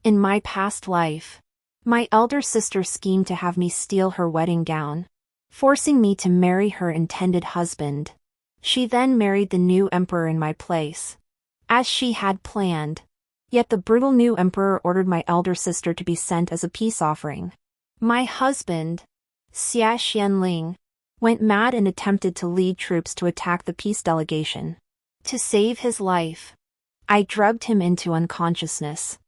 In my past life, my elder sister schemed to have me steal her wedding gown, forcing me to marry her intended husband. She then married the new emperor in my place, as she had planned. Yet the brutal new emperor ordered my elder sister to be sent as a peace offering. My husband, Xia Xianling, went mad and attempted to lead troops to attack the peace delegation. To save his life, I drugged him into unconsciousness.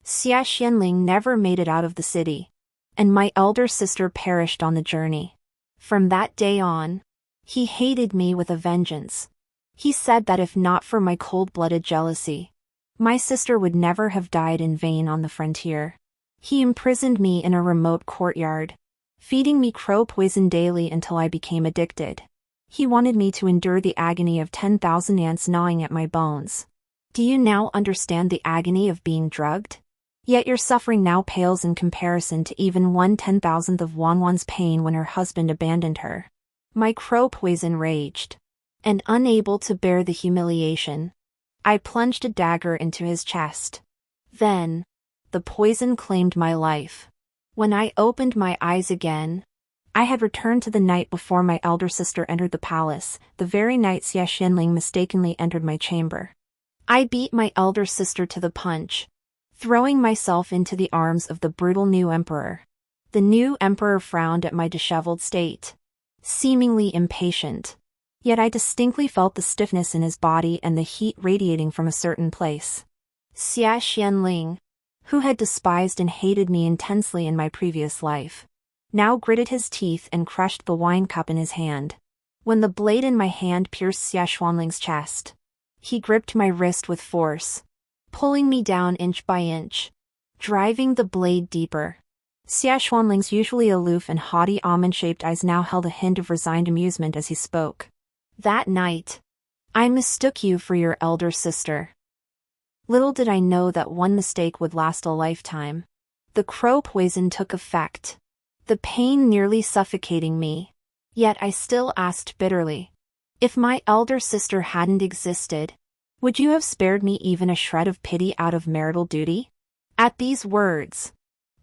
Xia Xianling never made it out of the city, and my elder sister perished on the journey. From that day on, he hated me with a vengeance. He said that if not for my cold-blooded jealousy, my sister would never have died in vain on the frontier. He imprisoned me in a remote courtyard, feeding me crow poison daily until I became addicted. He wanted me to endure the agony of 10,000 ants gnawing at my bones. Do you now understand the agony of being drugged? Yet your suffering now pales in comparison to even 1/10,000th of Wanwan's pain when her husband abandoned her. My crow poison raged, and unable to bear the humiliation, I plunged a dagger into his chest. Then, the poison claimed my life. When I opened my eyes again, I had returned to the night before my elder sister entered the palace, the very night Xia Xianling mistakenly entered my chamber. I beat my elder sister to the punch, throwing myself into the arms of the brutal new emperor. The new emperor frowned at my disheveled state, seemingly impatient. Yet I distinctly felt the stiffness in his body and the heat radiating from a certain place. Xia Xianling, who had despised and hated me intensely in my previous life, now gritted his teeth and crushed the wine cup in his hand. When the blade in my hand pierced Xia Xianling's chest, he gripped my wrist with force, pulling me down inch by inch, driving the blade deeper. Xia Xianling's usually aloof and haughty almond-shaped eyes now held a hint of resigned amusement as he spoke. That night, I mistook you for your elder sister. Little did I know that one mistake would last a lifetime. The crow poison took effect, the pain nearly suffocating me. Yet I still asked bitterly, if my elder sister hadn't existed, would you have spared me even a shred of pity out of marital duty? At these words,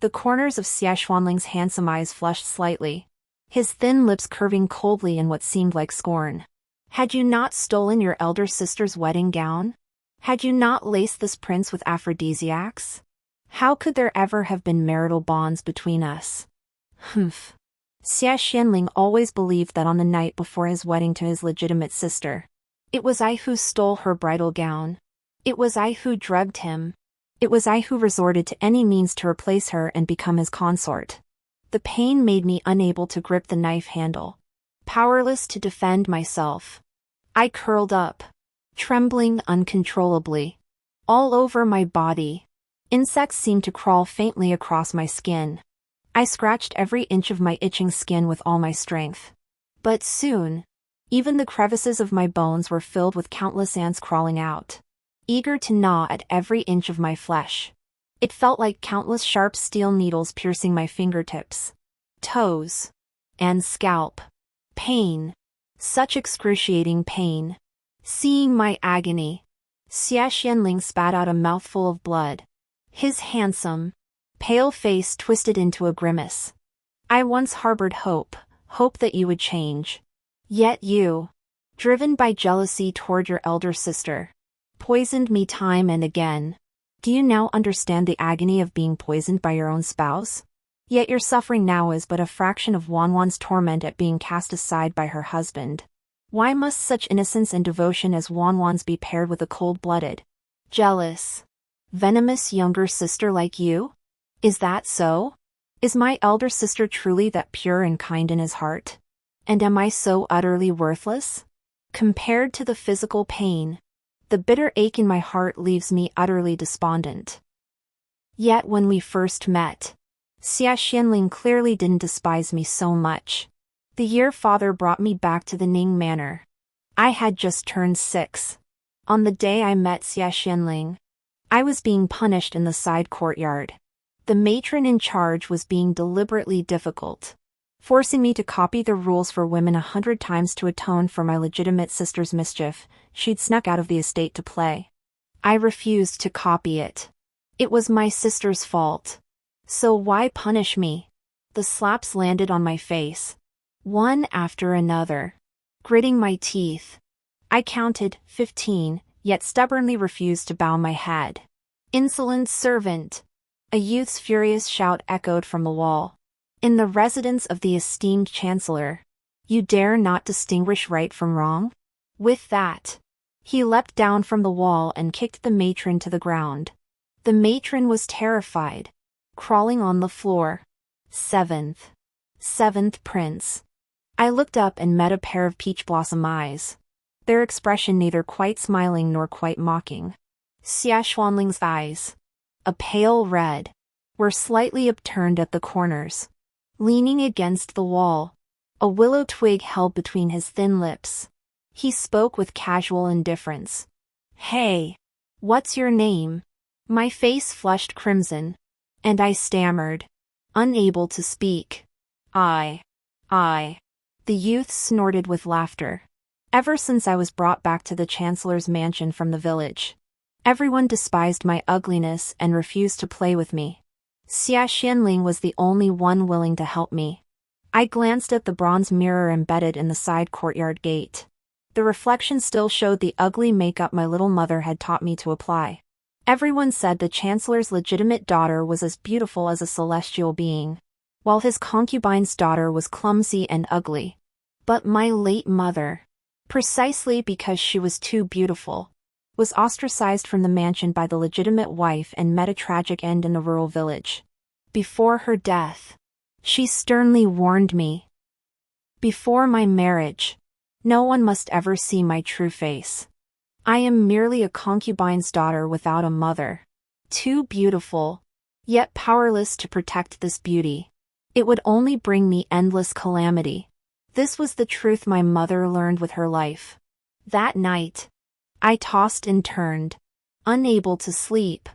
the corners of Xia Xianling's handsome eyes flushed slightly, his thin lips curving coldly in what seemed like scorn. Had you not stolen your elder sister's wedding gown? Had you not laced this prince with aphrodisiacs? How could there ever have been marital bonds between us? Humph. Xia Xianling always believed that on the night before his wedding to his legitimate sister, it was I who stole her bridal gown. It was I who drugged him. It was I who resorted to any means to replace her and become his consort. The pain made me unable to grip the knife handle, powerless to defend myself. I curled up, trembling uncontrollably. All over my body, insects seemed to crawl faintly across my skin. I scratched every inch of my itching skin with all my strength. But soon, even the crevices of my bones were filled with countless ants crawling out, eager to gnaw at every inch of my flesh. It felt like countless sharp steel needles piercing my fingertips, toes, and scalp. Pain. Such excruciating pain. Seeing my agony, Xia Xianling spat out a mouthful of blood. His handsome, pale face twisted into a grimace. I once harbored hope that you would change. Yet you, driven by jealousy toward your elder sister, poisoned me time and again. Do you now understand the agony of being poisoned by your own spouse? Yet your suffering now is but a fraction of Wanwan's torment at being cast aside by her husband. Why must such innocence and devotion as Wanwan's be paired with a cold-blooded, jealous, venomous younger sister like you? Is that so? Is my elder sister truly that pure and kind in his heart? And am I so utterly worthless? Compared to the physical pain, the bitter ache in my heart leaves me utterly despondent. Yet when we first met, Xia Xianling clearly didn't despise me so much. The year father brought me back to the Ning Manor. I had just turned 6. On the day I met Xia Xianling, I was being punished in the side courtyard. The matron in charge was being deliberately difficult, forcing me to copy the rules for women 100 times to atone for my legitimate sister's mischief she'd snuck out of the estate to play. I refused to copy it. It was my sister's fault. So why punish me? The slaps landed on my face, one after another. Gritting my teeth, I counted 15, yet stubbornly refused to bow my head. Insolent servant! A youth's furious shout echoed from the wall. In the residence of the esteemed chancellor, you dare not distinguish right from wrong? With that, he leapt down from the wall and kicked the matron to the ground. The matron was terrified, crawling on the floor. Seventh prince. I looked up and met a pair of peach blossom eyes, their expression neither quite smiling nor quite mocking. Xia Xuanling's eyes, a pale red, were slightly upturned at the corners. Leaning against the wall, a willow twig held between his thin lips, he spoke with casual indifference. Hey, what's your name? My face flushed crimson, and I stammered, unable to speak. I. The youth snorted with laughter. Ever since I was brought back to the chancellor's mansion from the village, everyone despised my ugliness and refused to play with me. Xia Xianling was the only one willing to help me. I glanced at the bronze mirror embedded in the side courtyard gate. The reflection still showed the ugly makeup my little mother had taught me to apply. Everyone said the chancellor's legitimate daughter was as beautiful as a celestial being, while his concubine's daughter was clumsy and ugly. But my late mother, precisely because she was too beautiful, was ostracized from the mansion by the legitimate wife and met a tragic end in a rural village. Before her death, she sternly warned me. Before my marriage, no one must ever see my true face. I am merely a concubine's daughter without a mother. Too beautiful, yet powerless to protect this beauty. It would only bring me endless calamity. This was the truth my mother learned with her life. That night, I tossed and turned, unable to sleep,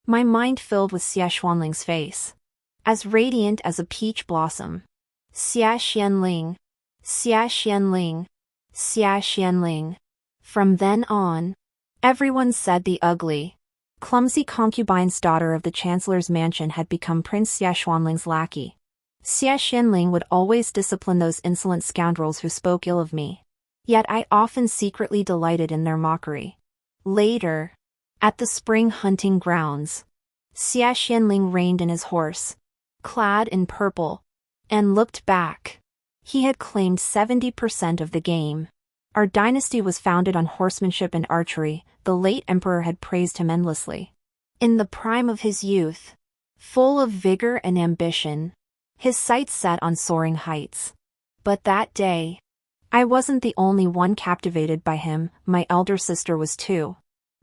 my mind filled with Xia Xuanling's face, as radiant as a peach blossom. Xia Xianling, Xia Xianling, Xia Xianling. From then on, everyone said the ugly, clumsy concubine's daughter of the chancellor's mansion had become Prince Xia Xuanling's lackey. Xia Xianling would always discipline those insolent scoundrels who spoke ill of me. Yet I often secretly delighted in their mockery. Later, at the spring hunting grounds, Xia Xianling reined in his horse, clad in purple, and looked back. He had claimed 70% of the game. Our dynasty was founded on horsemanship and archery. The late emperor had praised him endlessly. In the prime of his youth, full of vigor and ambition, his sights set on soaring heights. But that day, I wasn't the only one captivated by him, my elder sister was too.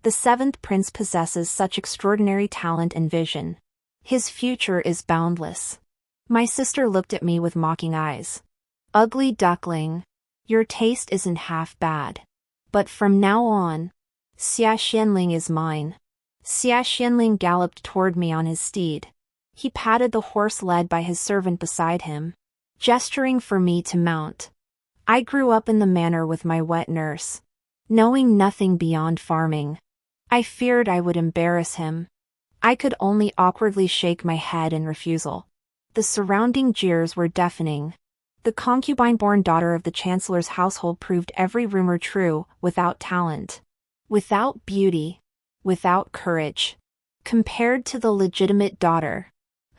The seventh prince possesses such extraordinary talent and vision. His future is boundless. My sister looked at me with mocking eyes. Ugly duckling, your taste isn't half bad. But from now on, Xia Xianling is mine. Xia Xianling galloped toward me on his steed. He patted the horse led by his servant beside him, gesturing for me to mount. I grew up in the manor with my wet nurse, knowing nothing beyond farming. I feared I would embarrass him. I could only awkwardly shake my head in refusal. The surrounding jeers were deafening. The concubine-born daughter of the chancellor's household proved every rumor true, without talent, without beauty, without courage. Compared to the legitimate daughter,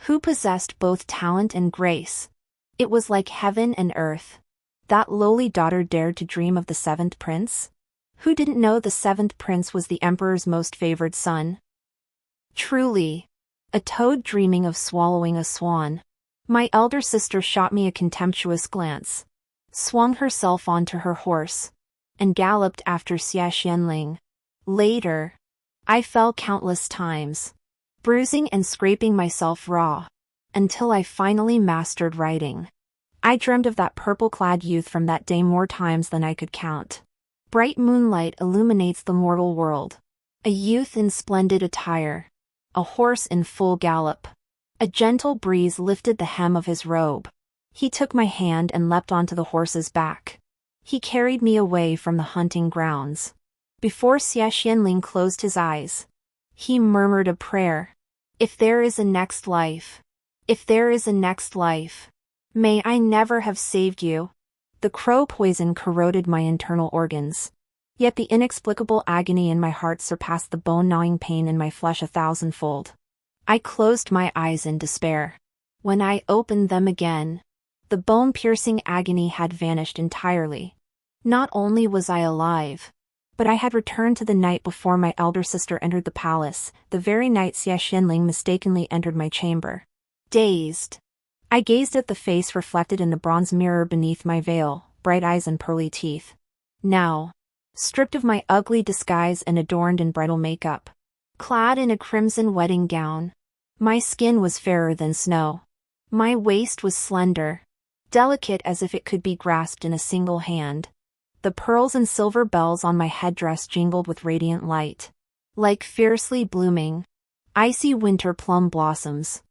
who possessed both talent and grace, it was like heaven and earth. That lowly daughter dared to dream of the seventh prince? Who didn't know the seventh prince was the emperor's most favored son? Truly, a toad dreaming of swallowing a swan. My elder sister shot me a contemptuous glance, swung herself onto her horse, and galloped after Xia Xianling. Later, I fell countless times, bruising and scraping myself raw, until I finally mastered riding. I dreamed of that purple-clad youth from that day more times than I could count. Bright moonlight illuminates the mortal world. A youth in splendid attire, a horse in full gallop. A gentle breeze lifted the hem of his robe. He took my hand and leapt onto the horse's back. He carried me away from the hunting grounds. Before Xia Xianling closed his eyes, he murmured a prayer. If there is a next life. If there is a next life. May I never have saved you. The crow poison corroded my internal organs. Yet the inexplicable agony in my heart surpassed the bone-gnawing pain in my flesh 1,000-fold. I closed my eyes in despair. When I opened them again, the bone-piercing agony had vanished entirely. Not only was I alive, but I had returned to the night before my elder sister entered the palace, the very night Xia Xianling mistakenly entered my chamber. Dazed, I gazed at the face reflected in the bronze mirror beneath my veil, bright eyes and pearly teeth. Now, stripped of my ugly disguise and adorned in bridal makeup, clad in a crimson wedding gown, my skin was fairer than snow. My waist was slender, delicate as if it could be grasped in a single hand. The pearls and silver bells on my headdress jingled with radiant light, like fiercely blooming, icy winter plum blossoms.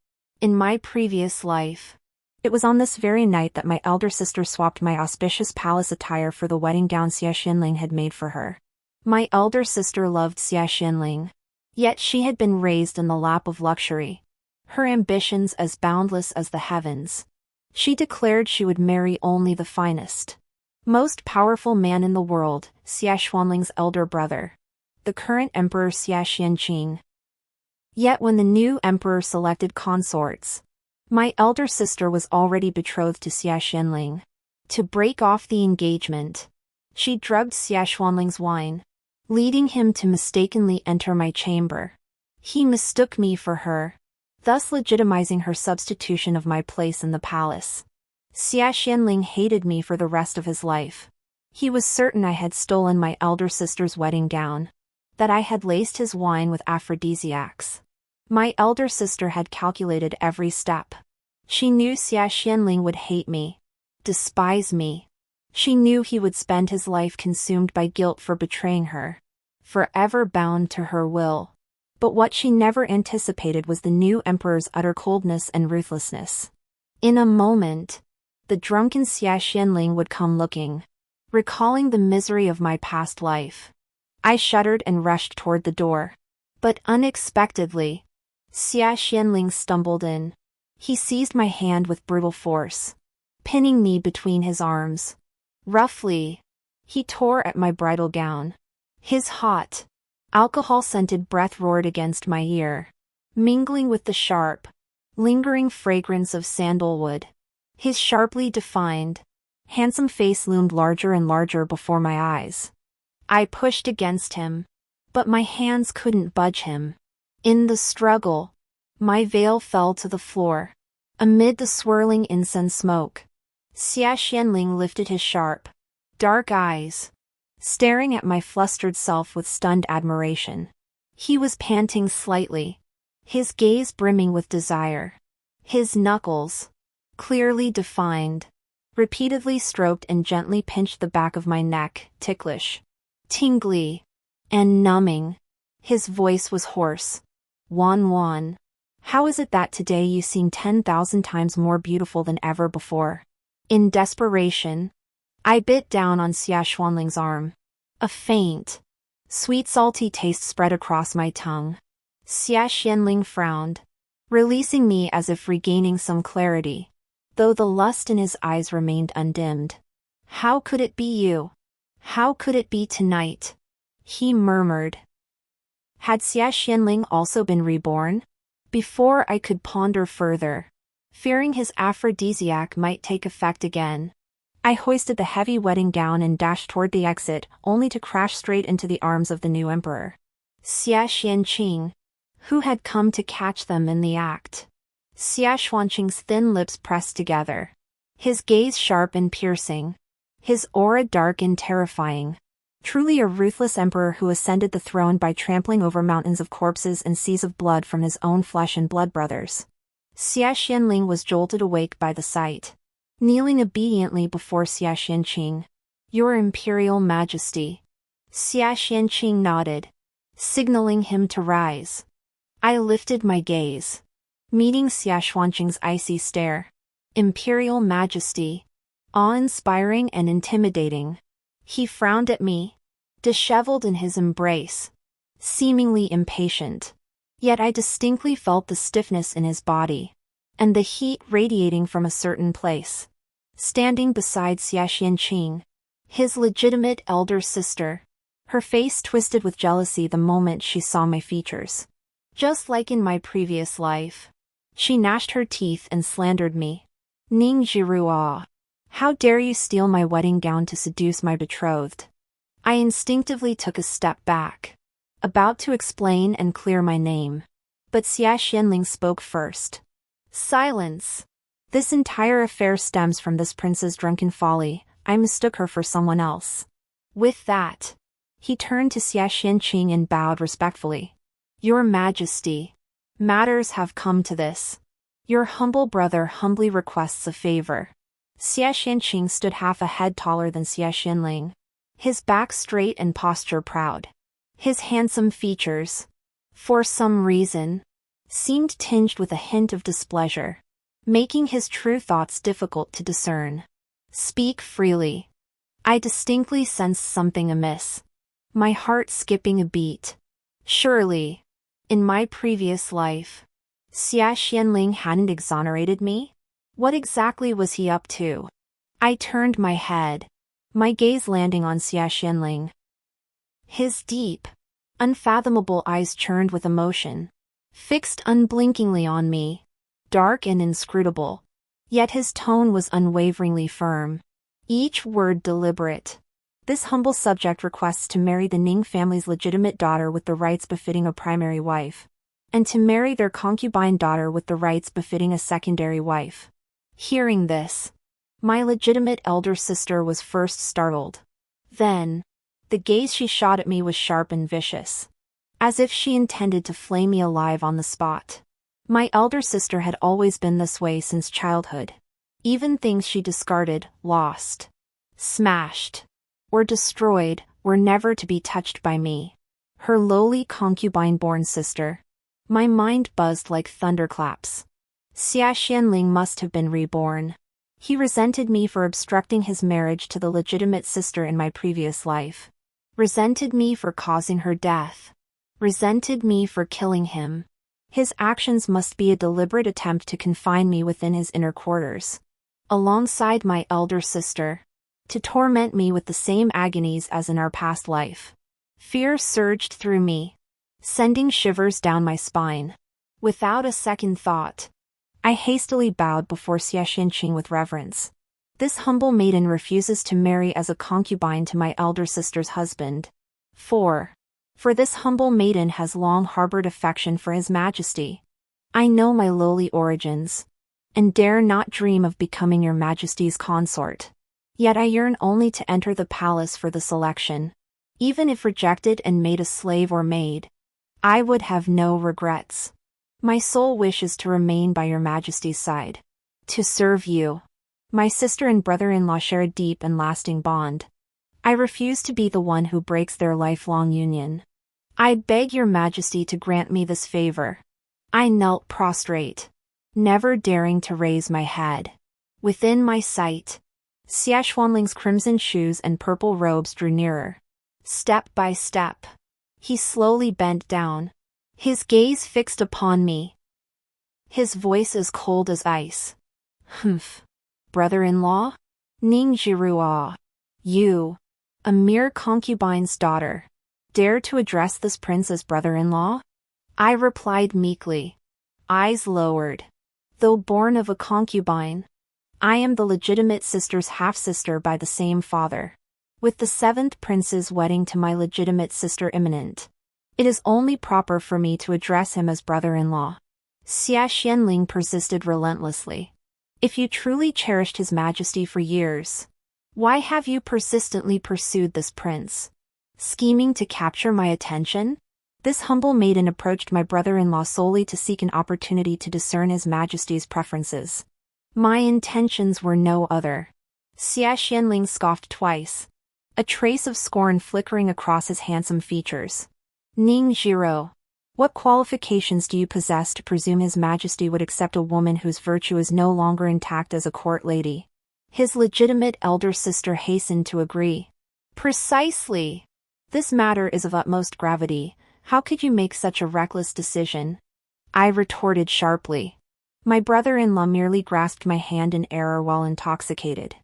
In my previous life, it was on this very night that my elder sister swapped my auspicious palace attire for the wedding gown Xia Xianling had made for her. My elder sister loved Xia Xianling, yet she had been raised in the lap of luxury, her ambitions as boundless as the heavens. She declared she would marry only the finest, most powerful man in the world, Xia Xuanling's elder brother, the current emperor Xia Xianqing. Yet when the new emperor selected consorts, my elder sister was already betrothed to Xia Xianling. To break off the engagement, she drugged Xia Xuanling's wine, leading him to mistakenly enter my chamber. He mistook me for her, thus legitimizing her substitution of my place in the palace. Xia Xianling hated me for the rest of his life. He was certain I had stolen my elder sister's wedding gown, that I had laced his wine with aphrodisiacs. My elder sister had calculated every step. She knew Xia Xianling would hate me, despise me. She knew he would spend his life consumed by guilt for betraying her, forever bound to her will. But what she never anticipated was the new emperor's utter coldness and ruthlessness. In a moment, the drunken Xia Xianling would come looking, recalling the misery of my past life. I shuddered and rushed toward the door. But unexpectedly, Xia Xianling stumbled in. He seized my hand with brutal force, pinning me between his arms. Roughly, he tore at my bridal gown. His hot, alcohol-scented breath roared against my ear, mingling with the sharp, lingering fragrance of sandalwood. His sharply defined, handsome face loomed larger and larger before my eyes. I pushed against him, but my hands couldn't budge him. In the struggle, my veil fell to the floor. Amid the swirling incense smoke, Xia Xianling lifted his sharp, dark eyes, staring at my flustered self with stunned admiration. He was panting slightly, his gaze brimming with desire. His knuckles, clearly defined, repeatedly stroked and gently pinched the back of my neck, ticklish, tingly, and numbing. His voice was hoarse. Wan, how is it that today you seem 10,000 times more beautiful than ever before? In desperation, I bit down on Xia Xuanling's arm. A faint, sweet salty taste spread across my tongue. Xia Xianling frowned, releasing me as if regaining some clarity, though the lust in his eyes remained undimmed. How could it be you? How could it be tonight? He murmured. Had Xia Xianling also been reborn? Before I could ponder further, fearing his aphrodisiac might take effect again, I hoisted the heavy wedding gown and dashed toward the exit, only to crash straight into the arms of the new emperor, Xia Xianqing, who had come to catch them in the act. Xia Xuanqing's thin lips pressed together, his gaze sharp and piercing, his aura dark and terrifying. Truly a ruthless emperor who ascended the throne by trampling over mountains of corpses and seas of blood from his own flesh and blood brothers. Xia Xianling was jolted awake by the sight, kneeling obediently before Xia Xianqing. Your Imperial Majesty. Xia Xianqing nodded, signaling him to rise. I lifted my gaze, meeting Xia Xuanqing's icy stare. Imperial Majesty. Awe-inspiring and intimidating. He frowned at me, disheveled in his embrace, seemingly impatient. Yet I distinctly felt the stiffness in his body, and the heat radiating from a certain place. Standing beside Xiaxianqing, his legitimate elder sister, her face twisted with jealousy the moment she saw my features. Just like in my previous life, she gnashed her teeth and slandered me. Ning Zhirua, how dare you steal my wedding gown to seduce my betrothed? I instinctively took a step back, about to explain and clear my name. But Xia Xianling spoke first. Silence. This entire affair stems from this prince's drunken folly. I mistook her for someone else. With that, he turned to Xia Xianqing and bowed respectfully. Your Majesty, matters have come to this. Your humble brother humbly requests a favor. Xia Xianqing stood half a head taller than Xia Xianling, his back straight and posture proud. His handsome features, for some reason, seemed tinged with a hint of displeasure, making his true thoughts difficult to discern. Speak freely. I distinctly sensed something amiss, my heart skipping a beat. Surely, in my previous life, Xia Xianling hadn't exonerated me? What exactly was he up to? I turned my head, my gaze landing on Xia Xianling. His deep, unfathomable eyes churned with emotion, fixed unblinkingly on me, dark and inscrutable. Yet his tone was unwaveringly firm, each word deliberate. This humble subject requests to marry the Ning family's legitimate daughter with the rights befitting a primary wife, and to marry their concubine daughter with the rights befitting a secondary wife. Hearing this, my legitimate elder sister was first startled. Then, the gaze she shot at me was sharp and vicious, as if she intended to flay me alive on the spot. My elder sister had always been this way since childhood. Even things she discarded, lost, smashed, or destroyed, were never to be touched by me, her lowly concubine-born sister. My mind buzzed like thunderclaps. Xia Xianling must have been reborn. He resented me for obstructing his marriage to the legitimate sister in my previous life. Resented me for causing her death. Resented me for killing him. His actions must be a deliberate attempt to confine me within his inner quarters, alongside my elder sister, to torment me with the same agonies as in our past life. Fear surged through me, sending shivers down my spine. Without a second thought, I hastily bowed before Xia Xianqing with reverence. This humble maiden refuses to marry as a concubine to my elder sister's husband. For this humble maiden has long harbored affection for His Majesty. I know my lowly origins, and dare not dream of becoming your Majesty's consort. Yet I yearn only to enter the palace for the selection. Even if rejected and made a slave or maid, I would have no regrets. My sole wish is to remain by your Majesty's side, to serve you. My sister and brother-in-law share a deep and lasting bond. I refuse to be the one who breaks their lifelong union. I beg your Majesty to grant me this favor. I knelt prostrate, never daring to raise my head. Within my sight, Xia Xuanling's crimson shoes and purple robes drew nearer. Step by step, he slowly bent down, his gaze fixed upon me. His voice as cold as ice. Humph. Brother-in-law? Ning Zhirua. You, a mere concubine's daughter, dare to address this prince as brother-in-law? I replied meekly, eyes lowered. Though born of a concubine, I am the legitimate sister's half-sister by the same father. With the seventh prince's wedding to my legitimate sister imminent, it is only proper for me to address him as brother-in-law. Xia Xianling persisted relentlessly. If you truly cherished His Majesty for years, why have you persistently pursued this prince, scheming to capture my attention? This humble maiden approached my brother-in-law solely to seek an opportunity to discern His Majesty's preferences. My intentions were no other. Xia Xianling scoffed twice, a trace of scorn flickering across his handsome features. Ning Zhiro, what qualifications do you possess to presume His Majesty would accept a woman whose virtue is no longer intact as a court lady? His legitimate elder sister hastened to agree. Precisely. This matter is of utmost gravity. How could you make such a reckless decision? I retorted sharply. My brother-in-law merely grasped my hand in error while intoxicated.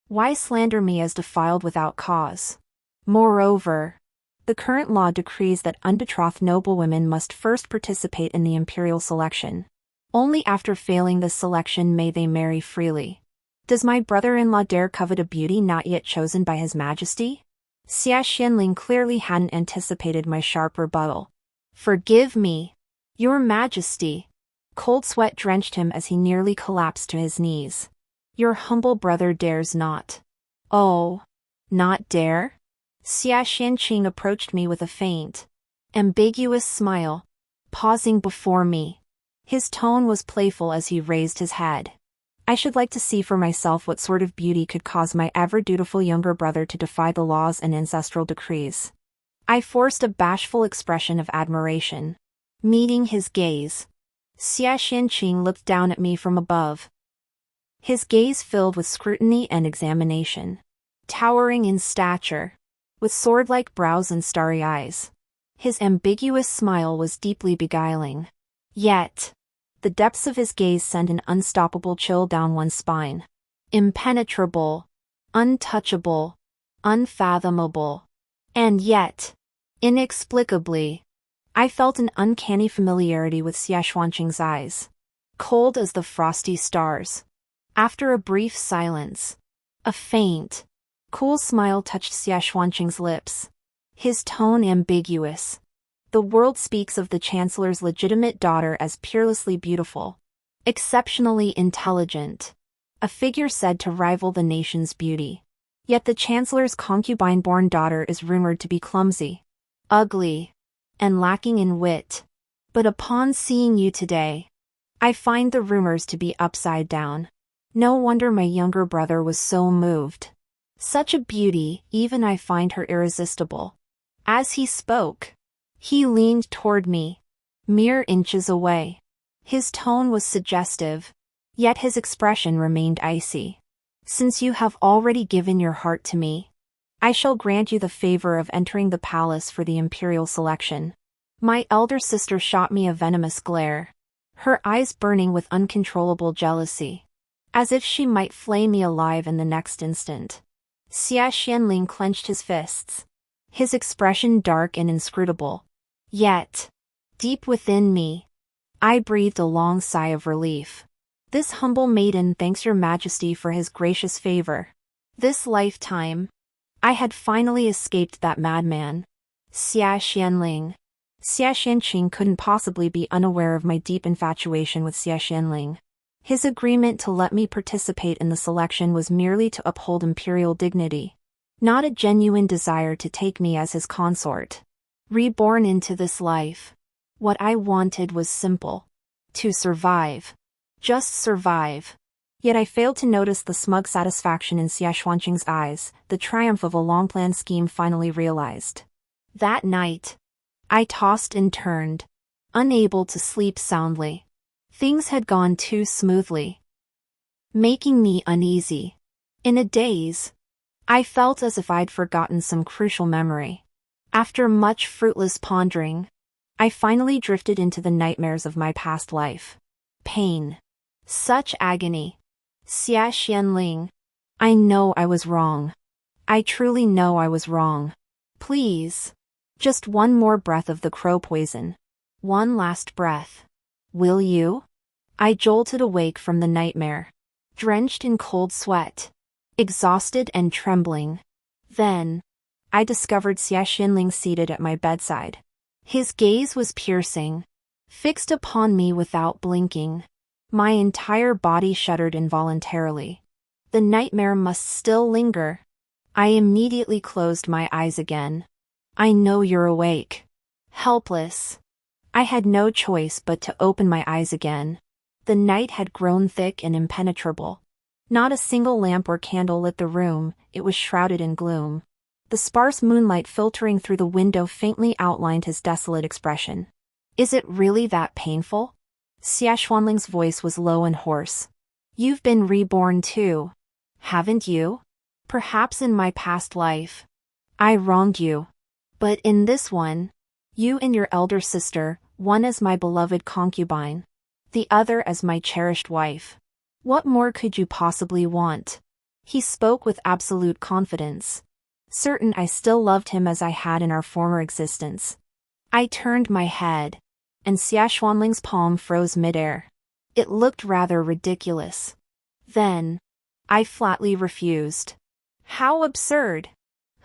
Why slander me as defiled without cause? Moreover, the current law decrees that unbetrothed noblewomen must first participate in the imperial selection. Only after failing this selection may they marry freely. Does my brother-in-law dare covet a beauty not yet chosen by his majesty? Xia Xianling clearly hadn't anticipated my sharp rebuttal. Forgive me, your majesty. Cold sweat drenched him as he nearly collapsed to his knees. Your humble brother dares not. Oh, not dare? Xia Xianqing approached me with a faint, ambiguous smile, pausing before me. His tone was playful as he raised his head. I should like to see for myself what sort of beauty could cause my ever-dutiful younger brother to defy the laws and ancestral decrees. I forced a bashful expression of admiration. Meeting his gaze, Xia Xianqing looked down at me from above. His gaze filled with scrutiny and examination. Towering in stature, with sword-like brows and starry eyes, his ambiguous smile was deeply beguiling. Yet, the depths of his gaze sent an unstoppable chill down one's spine. Impenetrable, untouchable, unfathomable. And yet, inexplicably, I felt an uncanny familiarity with Xia Xuanqing's eyes, cold as the frosty stars. After a brief silence, a faint, cool smile touched Xia Xuanqing's lips. His tone ambiguous. The world speaks of the Chancellor's legitimate daughter as peerlessly beautiful, exceptionally intelligent, a figure said to rival the nation's beauty. Yet the Chancellor's concubine-born daughter is rumored to be clumsy, ugly, and lacking in wit. But upon seeing you today, I find the rumors to be upside down. No wonder my younger brother was so moved. Such a beauty, even I find her irresistible. As he spoke, he leaned toward me, mere inches away. His tone was suggestive, yet his expression remained icy. Since you have already given your heart to me, I shall grant you the favor of entering the palace for the imperial selection. My elder sister shot me a venomous glare, her eyes burning with uncontrollable jealousy, as if she might flay me alive in the next instant. Xia Xianling clenched his fists, his expression dark and inscrutable. Yet, deep within me, I breathed a long sigh of relief. This humble maiden thanks your majesty for his gracious favor. This lifetime, I had finally escaped that madman. Xia Xianling. Xia Xianqing couldn't possibly be unaware of my deep infatuation with Xia Xianling. His agreement to let me participate in the selection was merely to uphold imperial dignity, not a genuine desire to take me as his consort. Reborn into this life, what I wanted was simple. To survive. Just survive. Yet I failed to notice the smug satisfaction in Xia Xuanqing's eyes, the triumph of a long-planned scheme finally realized. That night, I tossed and turned, unable to sleep soundly. Things had gone too smoothly, making me uneasy. In a daze, I felt as if I'd forgotten some crucial memory. After much fruitless pondering, I finally drifted into the nightmares of my past life. Pain. Such agony. Xia Xianling. I know I was wrong. I truly know I was wrong. Please. Just one more breath of the crow poison. One last breath. Will you? I jolted awake from the nightmare, drenched in cold sweat, exhausted and trembling. Then, I discovered Xia Xianling seated at my bedside. His gaze was piercing, fixed upon me without blinking. My entire body shuddered involuntarily. The nightmare must still linger. I immediately closed my eyes again. I know you're awake. Helpless. I had no choice but to open my eyes again. The night had grown thick and impenetrable. Not a single lamp or candle lit the room, it was shrouded in gloom. The sparse moonlight filtering through the window faintly outlined his desolate expression. Is it really that painful? Xia Xuanling's voice was low and hoarse. You've been reborn too, haven't you? Perhaps in my past life, I wronged you. But in this one, You and your elder sister, one as my beloved concubine, the other as my cherished wife. What more could you possibly want? He spoke with absolute confidence, certain I still loved him as I had in our former existence. I turned my head, and Xia Xuanling's palm froze midair. It looked rather ridiculous. Then, I flatly refused. How absurd!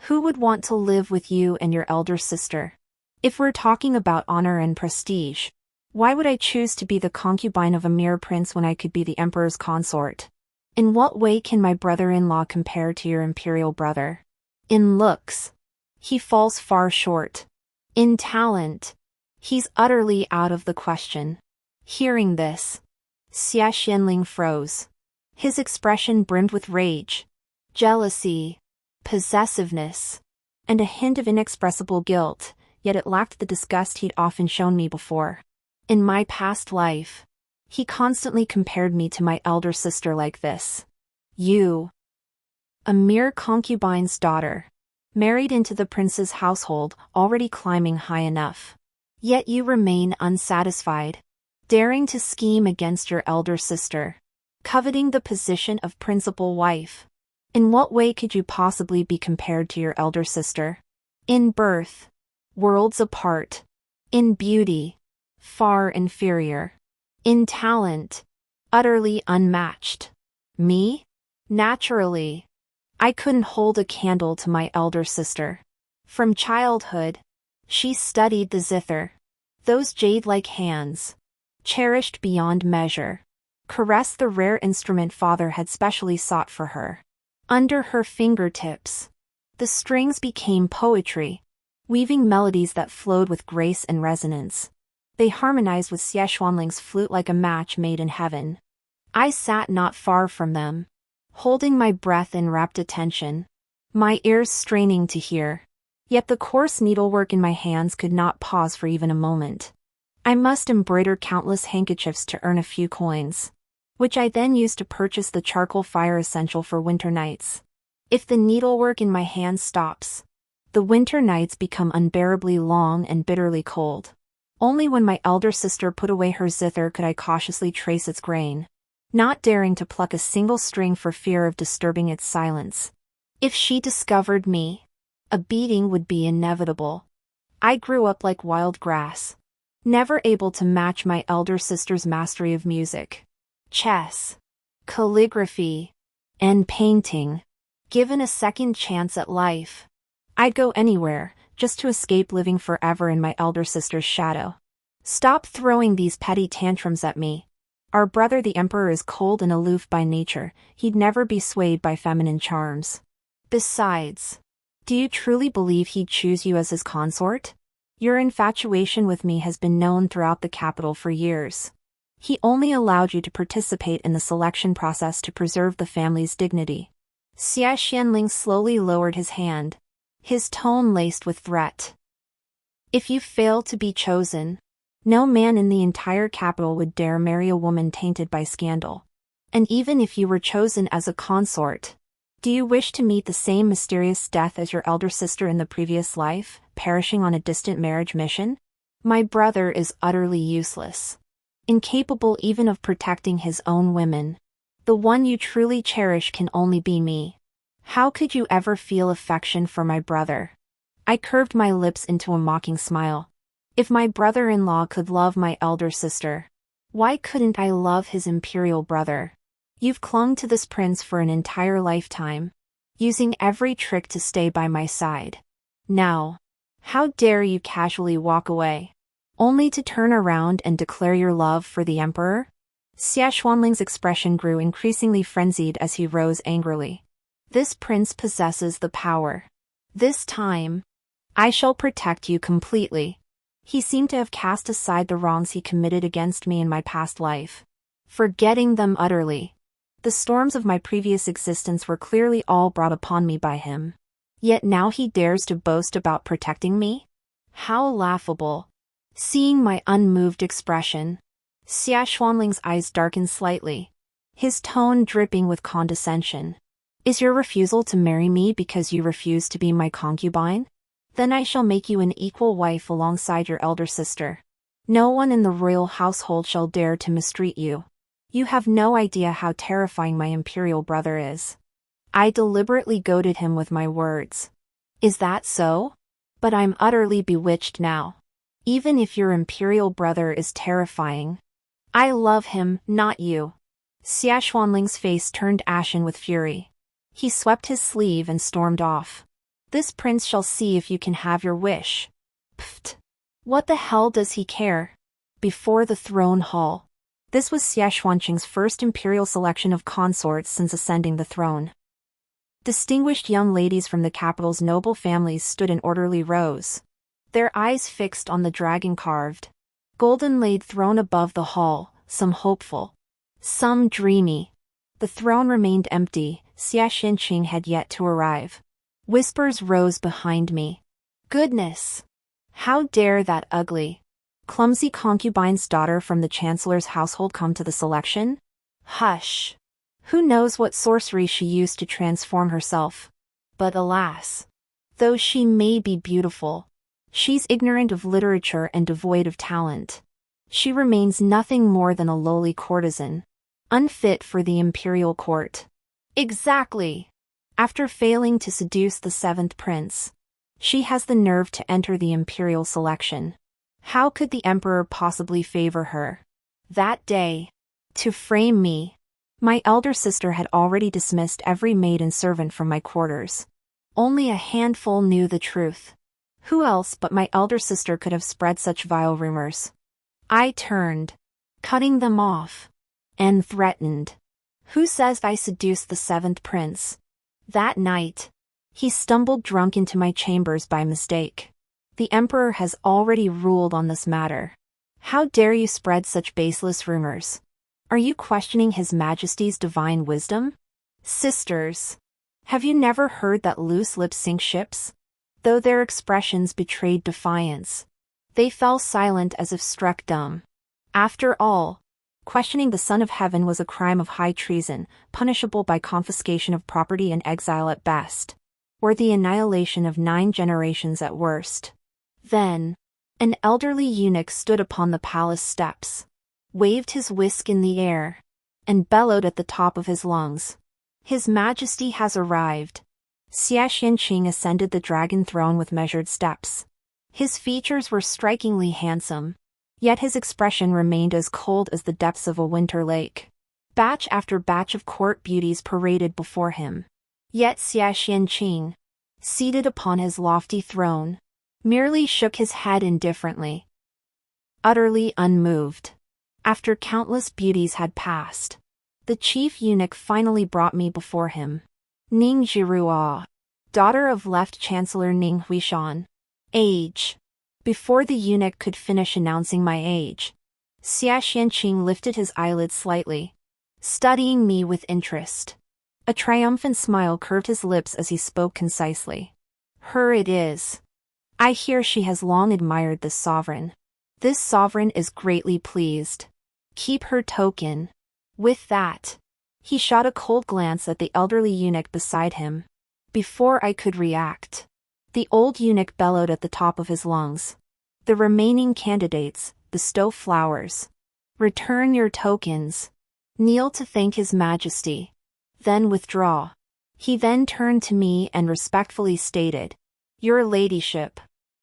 Who would want to live with you and your elder sister? If we're talking about honor and prestige, why would I choose to be the concubine of a mere prince when I could be the emperor's consort? In what way can my brother-in-law compare to your imperial brother? In looks, he falls far short. In talent, he's utterly out of the question. Hearing this, Xia Xianling froze. His expression brimmed with rage, jealousy, possessiveness, and a hint of inexpressible guilt, yet it lacked the disgust he'd often shown me before. In my past life, he constantly compared me to my elder sister like this. You, a mere concubine's daughter, married into the prince's household, already climbing high enough. Yet you remain unsatisfied, daring to scheme against your elder sister, coveting the position of principal wife. In what way could you possibly be compared to your elder sister? In birth, worlds apart. In beauty, far inferior. In talent, utterly unmatched. Me? Naturally, I couldn't hold a candle to my elder sister. From childhood, she studied the zither. Those jade-like hands, cherished beyond measure, caressed the rare instrument father had specially sought for her. Under her fingertips, the strings became poetry, weaving melodies that flowed with grace and resonance. They harmonized with Xie Xuanling's flute like a match made in heaven. I sat not far from them, holding my breath in rapt attention, my ears straining to hear. Yet the coarse needlework in my hands could not pause for even a moment. I must embroider countless handkerchiefs to earn a few coins, which I then used to purchase the charcoal fire essential for winter nights. If the needlework in my hands stops, the winter nights become unbearably long and bitterly cold. Only when my elder sister put away her zither could I cautiously trace its grain, not daring to pluck a single string for fear of disturbing its silence. If she discovered me, a beating would be inevitable. I grew up like wild grass, never able to match my elder sister's mastery of music, chess, calligraphy, and painting. Given a second chance at life, I'd go anywhere, just to escape living forever in my elder sister's shadow. Stop throwing these petty tantrums at me. Our brother the emperor is cold and aloof by nature, he'd never be swayed by feminine charms. Besides, do you truly believe he'd choose you as his consort? Your infatuation with me has been known throughout the capital for years. He only allowed you to participate in the selection process to preserve the family's dignity. Xia Xianling slowly lowered his hand, his tone laced with threat. If you fail to be chosen, no man in the entire capital would dare marry a woman tainted by scandal. And even if you were chosen as a consort, do you wish to meet the same mysterious death as your elder sister in the previous life, perishing on a distant marriage mission? My brother is utterly useless, incapable even of protecting his own women. The one you truly cherish can only be me. How could you ever feel affection for my brother? I curved my lips into a mocking smile. If my brother-in-law could love my elder sister, why couldn't I love his imperial brother? You've clung to this prince for an entire lifetime, using every trick to stay by my side. Now, how dare you casually walk away, only to turn around and declare your love for the emperor? Xia Xuanling's expression grew increasingly frenzied as he rose angrily. This prince possesses the power. This time, I shall protect you completely. He seemed to have cast aside the wrongs he committed against me in my past life, forgetting them utterly. The storms of my previous existence were clearly all brought upon me by him. Yet now he dares to boast about protecting me? How laughable. Seeing my unmoved expression, Xia Xuanling's eyes darkened slightly, his tone dripping with condescension. Is your refusal to marry me because you refuse to be my concubine? Then I shall make you an equal wife alongside your elder sister. No one in the royal household shall dare to mistreat you. You have no idea how terrifying my imperial brother is. I deliberately goaded him with my words. Is that so? But I'm utterly bewitched now. Even if your imperial brother is terrifying, I love him, not you. Xia Xuanling's face turned ashen with fury. He swept his sleeve and stormed off. This prince shall see if you can have your wish. Pfft. What the hell does he care? Before the throne hall. This was Xia Xuanqing's first imperial selection of consorts since ascending the throne. Distinguished young ladies from the capital's noble families stood in orderly rows, their eyes fixed on the dragon-carved, golden-laid throne above the hall, some hopeful, some dreamy. The throne remained empty. Xia Xuanqing had yet to arrive. Whispers rose behind me. Goodness! How dare that ugly, clumsy concubine's daughter from the chancellor's household come to the selection? Hush! Who knows what sorcery she used to transform herself? But alas! Though she may be beautiful, she's ignorant of literature and devoid of talent. She remains nothing more than a lowly courtesan, unfit for the imperial court. Exactly! After failing to seduce the seventh prince, she has the nerve to enter the imperial selection. How could the emperor possibly favor her? That day, to frame me, my elder sister had already dismissed every maid and servant from my quarters. Only a handful knew the truth. Who else but my elder sister could have spread such vile rumors? I turned, cutting them off, and threatened. Who says I seduced the seventh prince? That night, he stumbled drunk into my chambers by mistake. The emperor has already ruled on this matter. How dare you spread such baseless rumors? Are you questioning His Majesty's divine wisdom? Sisters, have you never heard that loose lips sink ships? Though their expressions betrayed defiance, they fell silent as if struck dumb. After all, questioning the Son of Heaven was a crime of high treason, punishable by confiscation of property and exile at best, or the annihilation of 9 generations at worst. Then, an elderly eunuch stood upon the palace steps, waved his whisk in the air, and bellowed at the top of his lungs. His Majesty has arrived. Xia Xuanqing ascended the dragon throne with measured steps. His features were strikingly handsome, yet his expression remained as cold as the depths of a winter lake. Batch after batch of court beauties paraded before him. Yet Xia Xuanqing, seated upon his lofty throne, merely shook his head indifferently, utterly unmoved. After countless beauties had passed, the chief eunuch finally brought me before him. Ning Zhirua, daughter of left Chancellor Ning Huishan. Age. Before the eunuch could finish announcing my age, Xia Xuanqing lifted his eyelids slightly, studying me with interest. A triumphant smile curved his lips as he spoke concisely. Her it is. I hear she has long admired this sovereign. This sovereign is greatly pleased. Keep her token. With that, he shot a cold glance at the elderly eunuch beside him. Before I could react, the old eunuch bellowed at the top of his lungs. The remaining candidates, bestow flowers. Return your tokens. Kneel to thank His Majesty. Then withdraw. He then turned to me and respectfully stated, Your Ladyship,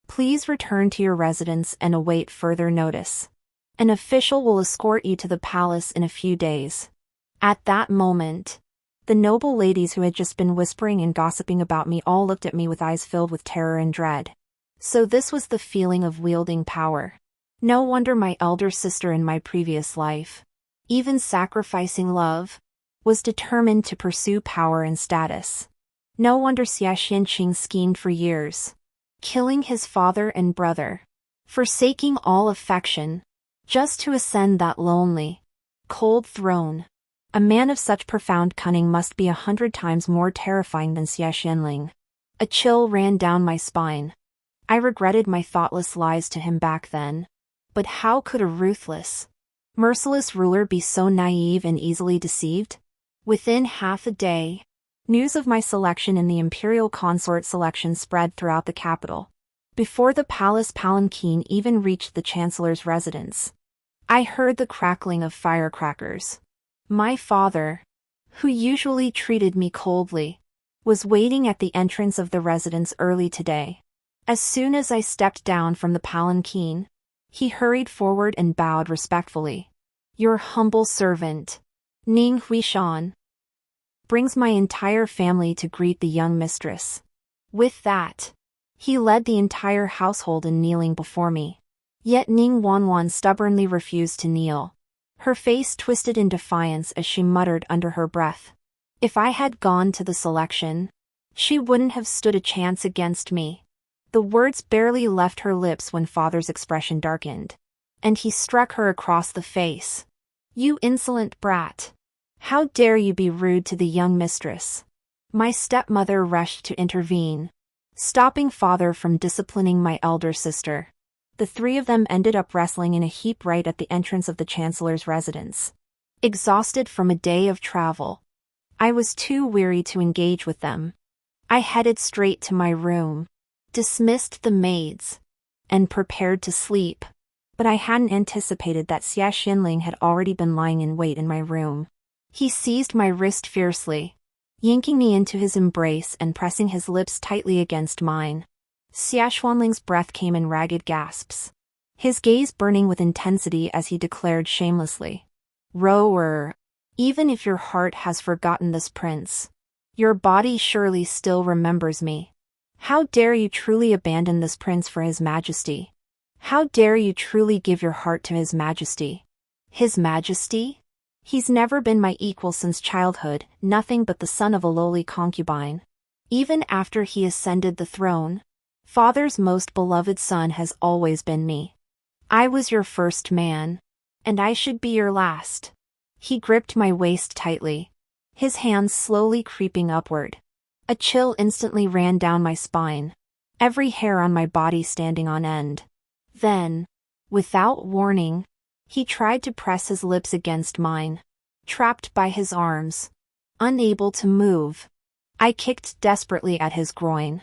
please return to your residence and await further notice. An official will escort you to the palace in a few days. At that moment, the noble ladies who had just been whispering and gossiping about me all looked at me with eyes filled with terror and dread. So this was the feeling of wielding power. No wonder my elder sister in my previous life, even sacrificing love, was determined to pursue power and status. No wonder Xia Xuanqing schemed for years, killing his father and brother, forsaking all affection, just to ascend that lonely, cold throne. A man of such profound cunning must be 100 times more terrifying than Xia Xuanling. A chill ran down my spine. I regretted my thoughtless lies to him back then. But how could a ruthless, merciless ruler be so naive and easily deceived? Within half a day, news of my selection in the Imperial Consort selection spread throughout the capital. Before the palace palanquin even reached the chancellor's residence, I heard the crackling of firecrackers. My father, who usually treated me coldly, was waiting at the entrance of the residence early today. As soon as I stepped down from the palanquin, he hurried forward and bowed respectfully. Your humble servant, Ning Huishan, brings my entire family to greet the young mistress. With that, he led the entire household in kneeling before me. Yet Ning Wanwan stubbornly refused to kneel. Her face twisted in defiance as she muttered under her breath. If I had gone to the selection, she wouldn't have stood a chance against me. The words barely left her lips when father's expression darkened, and he struck her across the face. You insolent brat! How dare you be rude to the young mistress? My stepmother rushed to intervene, stopping father from disciplining my elder sister. The three of them ended up wrestling in a heap right at the entrance of the chancellor's residence. Exhausted from a day of travel, I was too weary to engage with them. I headed straight to my room, dismissed the maids, and prepared to sleep. But I hadn't anticipated that Xia Xinling had already been lying in wait in my room. He seized my wrist fiercely, yanking me into his embrace and pressing his lips tightly against mine. Xia Xuanling's breath came in ragged gasps, his gaze burning with intensity as he declared shamelessly, Rower, even if your heart has forgotten this prince, your body surely still remembers me. How dare you truly abandon this prince for his majesty? How dare you truly give your heart to his majesty? His majesty? He's never been my equal since childhood, nothing but the son of a lowly concubine. Even after he ascended the throne, father's most beloved son has always been me. I was your first man, and I should be your last. He gripped my waist tightly, his hands slowly creeping upward. A chill instantly ran down my spine, every hair on my body standing on end. Then, without warning, he tried to press his lips against mine. Trapped by his arms, unable to move, I kicked desperately at his groin.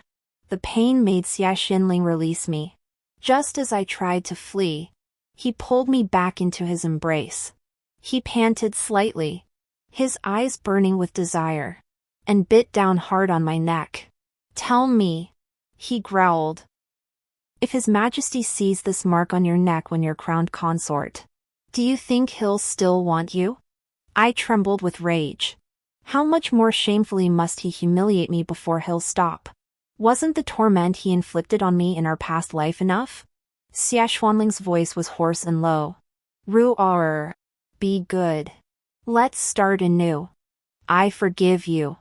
The pain made Xia Xinling release me. Just as I tried to flee, he pulled me back into his embrace. He panted slightly, his eyes burning with desire, and bit down hard on my neck. Tell me, he growled. If His Majesty sees this mark on your neck when you're crowned consort, do you think he'll still want you? I trembled with rage. How much more shamefully must he humiliate me before he'll stop? Wasn't the torment he inflicted on me in our past life enough? Xia Xuanling's voice was hoarse and low. Ru'er, be good. Let's start anew. I forgive you.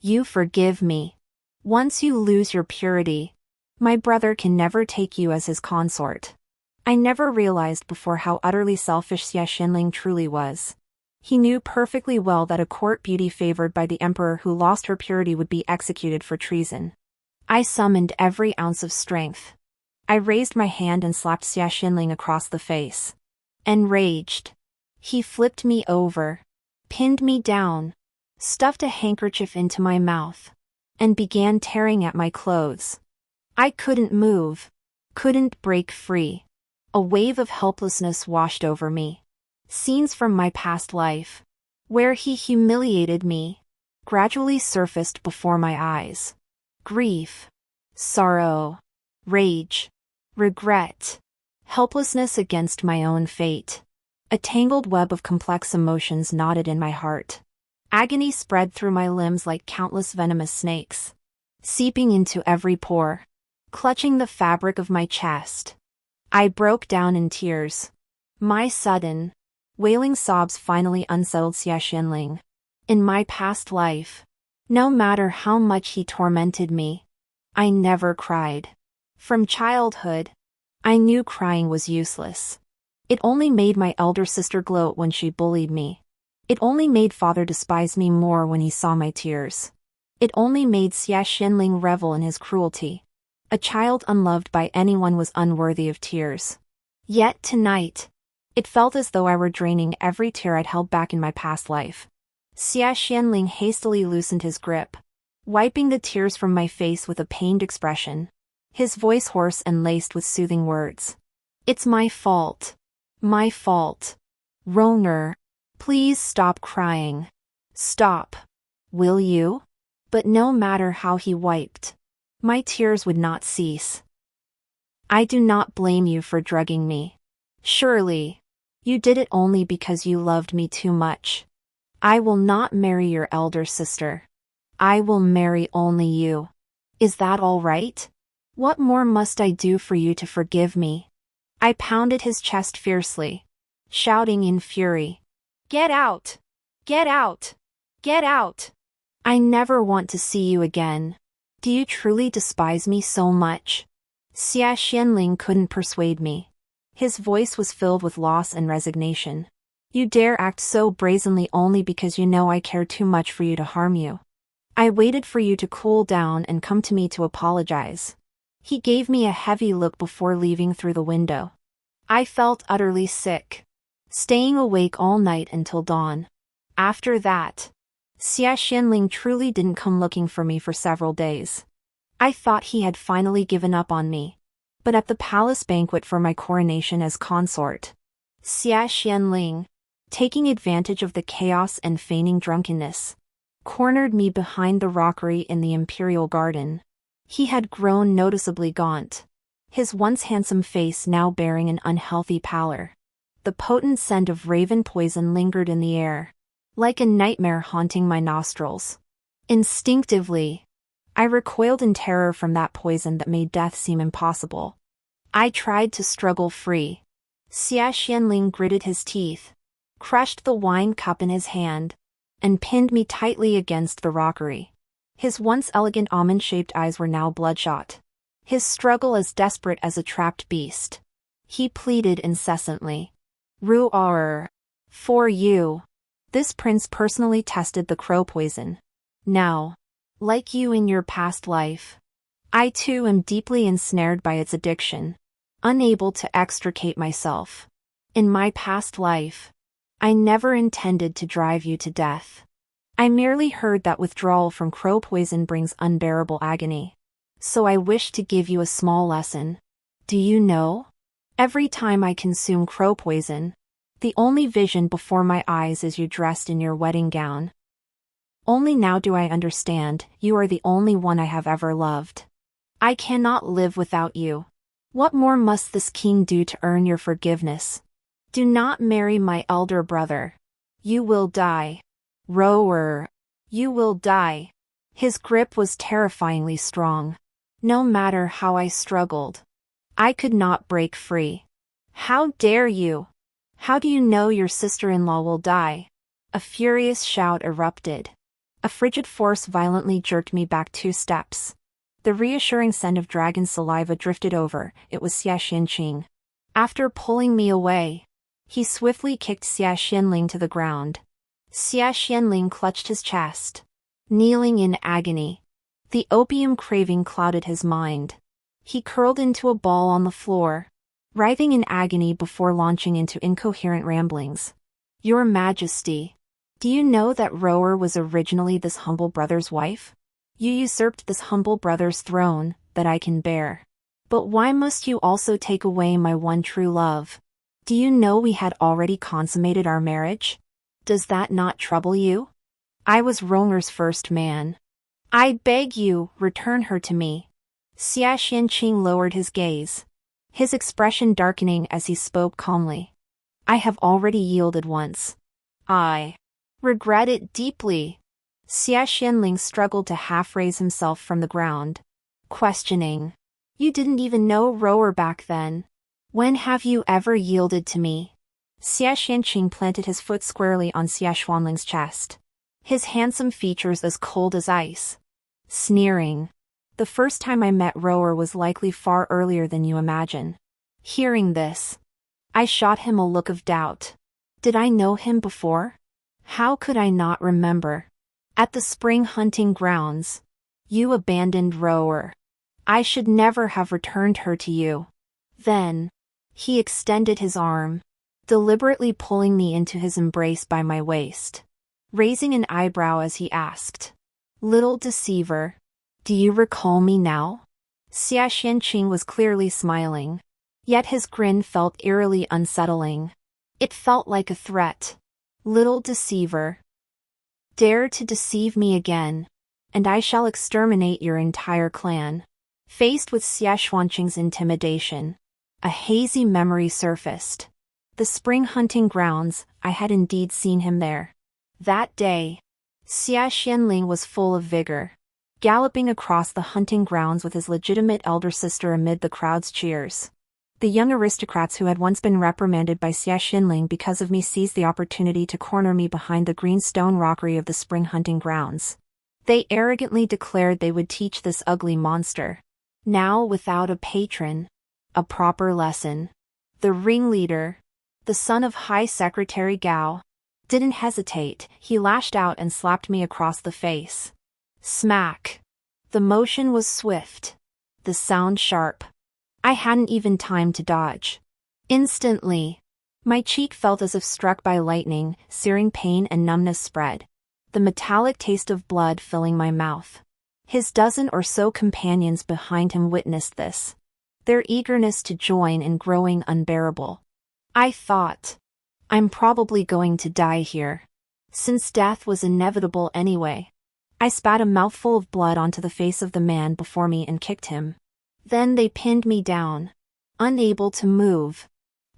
You forgive me. Once you lose your purity, my brother can never take you as his consort. I never realized before how utterly selfish Xia Xinling truly was. He knew perfectly well that a court beauty favored by the emperor who lost her purity would be executed for treason. I summoned every ounce of strength. I raised my hand and slapped Xia Xinling across the face. Enraged, he flipped me over, pinned me down, stuffed a handkerchief into my mouth, and began tearing at my clothes. I couldn't move, couldn't break free. A wave of helplessness washed over me. Scenes from my past life, where he humiliated me, gradually surfaced before my eyes. Grief, sorrow, rage, regret, helplessness against my own fate. A tangled web of complex emotions knotted in my heart. Agony spread through my limbs like countless venomous snakes, seeping into every pore, clutching the fabric of my chest. I broke down in tears. My sudden, wailing sobs finally unsettled Xia Xinling. In my past life, no matter how much he tormented me, I never cried. From childhood, I knew crying was useless. It only made my elder sister gloat when she bullied me. It only made father despise me more when he saw my tears. It only made Xia Xinling revel in his cruelty. A child unloved by anyone was unworthy of tears. Yet tonight, it felt as though I were draining every tear I'd held back in my past life. Xia Xinling hastily loosened his grip, wiping the tears from my face with a pained expression. his voice hoarse and laced with soothing words. It's my fault. My fault. Roner. Please stop crying. Stop. Will you? But no matter how he wiped, my tears would not cease. I do not blame you for drugging me. Surely, you did it only because you loved me too much. I will not marry your elder sister. I will marry only you. Is that all right? What more must I do for you to forgive me? I pounded his chest fiercely, shouting in fury. Get out! Get out! Get out! I never want to see you again. Do you truly despise me so much? Xia Xianling couldn't persuade me. His voice was filled with loss and resignation. You dare act so brazenly only because you know I care too much for you to harm you. I waited for you to cool down and come to me to apologize. He gave me a heavy look before leaving through the window. I felt utterly sick, staying awake all night until dawn. After that, Xia Xianling truly didn't come looking for me for several days. I thought he had finally given up on me. But at the palace banquet for my coronation as consort, Xia Xianling, taking advantage of the chaos and feigning drunkenness, cornered me behind the rockery in the Imperial garden. He had grown noticeably gaunt, his once handsome face now bearing an unhealthy pallor. The potent scent of raven poison lingered in the air, like a nightmare haunting my nostrils. Instinctively, I recoiled in terror from that poison that made death seem impossible. I tried to struggle free. Xia Xianling gritted his teeth, crushed the wine cup in his hand, and pinned me tightly against the rockery. His once elegant almond-shaped eyes were now bloodshot, his struggle as desperate as a trapped beast. He pleaded incessantly. Ru'ar. For you. This prince personally tested the crow poison. Now, like you in your past life, I too am deeply ensnared by its addiction, unable to extricate myself. In my past life, I never intended to drive you to death. I merely heard that withdrawal from crow poison brings unbearable agony. So I wish to give you a small lesson. Do you know? Every time I consume crow poison, the only vision before my eyes is you dressed in your wedding gown. Only now do I understand, you are the only one I have ever loved. I cannot live without you. What more must this king do to earn your forgiveness? Do not marry my elder brother. You will die. Rower. You will die. His grip was terrifyingly strong. No matter how I struggled, I could not break free. How dare you? How do you know your sister-in-law will die? A furious shout erupted. A frigid force violently jerked me back 2 steps. The reassuring scent of dragon saliva drifted over. It was Xia Xianqing. After pulling me away, he swiftly kicked Xia Xianling to the ground. Xia Xianling clutched his chest, kneeling in agony. The opium craving clouded his mind. He curled into a ball on the floor, writhing in agony before launching into incoherent ramblings. Your Majesty, do you know that Rower was originally this humble brother's wife? You usurped this humble brother's throne, that I can bear. But why must you also take away my one true love? Do you know we had already consummated our marriage? Does that not trouble you? I was Ronger's first man. I beg you, return her to me. Xia Xianqing lowered his gaze, his expression darkening as he spoke calmly. I have already yielded once. I regret it deeply. Xia Xianling struggled to half-raise himself from the ground, questioning. You didn't even know Rower back then. When have you ever yielded to me? Xia Xianqing planted his foot squarely on Xia Xuanling's chest, his handsome features as cold as ice. Sneering. The first time I met Rower was likely far earlier than you imagine. Hearing this, I shot him a look of doubt. Did I know him before? How could I not remember? At the spring hunting grounds, you abandoned Rower. I should never have returned her to you. Then, he extended his arm, deliberately pulling me into his embrace by my waist, raising an eyebrow as he asked, Little deceiver, do you recall me now? Xia Xianqing was clearly smiling. Yet his grin felt eerily unsettling. It felt like a threat. Little deceiver. Dare to deceive me again, and I shall exterminate your entire clan. Faced with Xia Xuanqing's intimidation, a hazy memory surfaced. The spring hunting grounds, I had indeed seen him there. That day, Xia Xianling was full of vigor, galloping across the hunting grounds with his legitimate elder sister amid the crowd's cheers. The young aristocrats who had once been reprimanded by Xia Xianling because of me seized the opportunity to corner me behind the green stone rockery of the spring hunting grounds. They arrogantly declared they would teach this ugly monster, now without a patron, a proper lesson. The ringleader, the son of High Secretary Gao, didn't hesitate. He lashed out and slapped me across the face. Smack. The motion was swift, the sound sharp. I hadn't even time to dodge. Instantly, my cheek felt as if struck by lightning, searing pain and numbness spread, the metallic taste of blood filling my mouth. His dozen or so companions behind him witnessed this, their eagerness to join in growing unbearable. I thought, I'm probably going to die here, since death was inevitable anyway. I spat a mouthful of blood onto the face of the man before me and kicked him. Then they pinned me down, unable to move.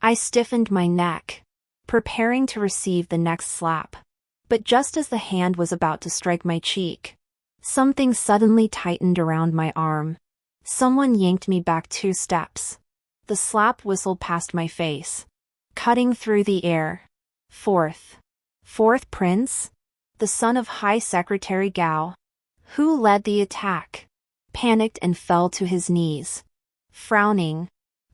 I stiffened my neck, preparing to receive the next slap. But just as the hand was about to strike my cheek, something suddenly tightened around my arm. Someone yanked me back 2 steps. The slap whistled past my face, cutting through the air. Fourth Prince? The son of High Secretary Gao, who led the attack, panicked and fell to his knees. Frowning,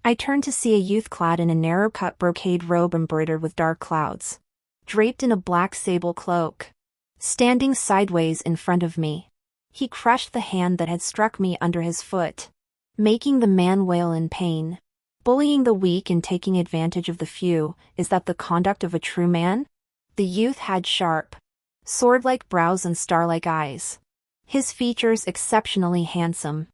I turned to see a youth clad in a narrow-cut brocade robe embroidered with dark clouds, draped in a black sable cloak, standing sideways in front of me. He crushed the hand that had struck me under his foot, making the man wail in pain. Bullying the weak and taking advantage of the few, is that the conduct of a true man? The youth had sharp, sword-like brows and star-like eyes. His features exceptionally handsome.